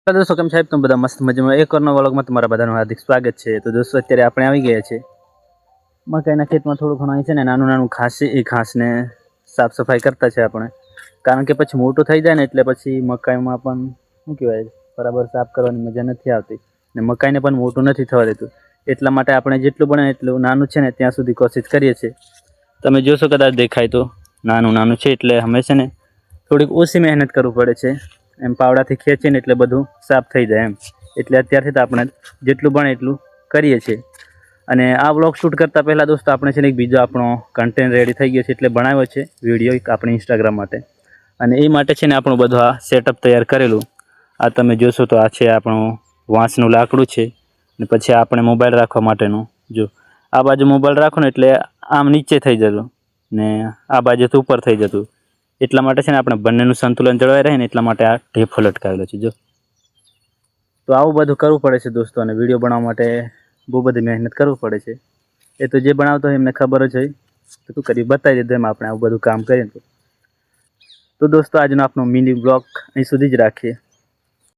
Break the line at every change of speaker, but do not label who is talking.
Hello दोस्तों, केम साहेब तुम बधा मस्त मजा में एक और नवा व्लॉग में तुम्हारा बधाનું हार्दिक स्वागत है। तो दोस्तों અત્યારે આપણે આવી ગયા છે મકાઈના ખેતમાં થોડું ઘણું છે ને નાનું નાનું ઘાસ છે, એ ઘાસને સાફ સફાઈ કરતા છે આપણે, કારણ કે પછી મોટું થઈ જાય ને એટલે પછી મકાઈમાં પણ શું કહેવાય બરાબર સાફ કરવાની મજા નથી આવતી ને મકાઈને પણ મોટું નથી થવા દેતું। એટલા માટે આપણે જેટલું બને એટલું નાનું છે ને ત્યાં સુધી કોશિશ કરીએ છીએ। તમે જોશો કદાચ દેખાય તો નાનું નાનું છે એટલે હંમેશા ને થોડીક ઓછી મહેનત કરવું પડે છે। એમ પાવડાથી ખેંચીને એટલે બધું સાફ થઈ જાય એમ, એટલે અત્યારથી તો આપણે જેટલું બને એટલું કરીએ છીએ। અને આ વ્લોગ શૂટ કરતાં પહેલાં દોસ્તો આપણે છે ને એક બીજો આપણો કન્ટેન્ટ રેડી થઈ ગયો છે, એટલે બનાવ્યો છે વિડીયો એક આપણી ઇન્સ્ટાગ્રામ માટે, અને એ માટે છે ને આપણું બધું આ સેટઅપ તૈયાર કરેલું। આ તમે જોશો તો આ છે આપણું વાંસનું લાકડું છે, ને પછી આપણે મોબાઈલ રાખવા માટેનું, જો આ બાજુ મોબાઈલ રાખો ને એટલે આમ નીચે થઈ જતું ને આ બાજુ તો ઉપર થઈ જતું, એટલા માટે છે ને આપણે બંનેનું સંતુલન જળવાઈ રહે ને એટલા માટે આ ઢેફો લટકાવેલો છે। જો તો આવું બધું કરવું પડે છે દોસ્તો, અને વિડીયો બનાવવા માટે બહુ બધી મહેનત કરવું પડે છે। એ તો જે બનાવતો હોય એમને ખબર જ હોય, તો તું કરી બતાવી દીધું એમ આપણે આવું બધું કામ કરીએ। તો દોસ્તો આજનો આપણો મિની બ્લોગ અહીં સુધી જ રાખીએ।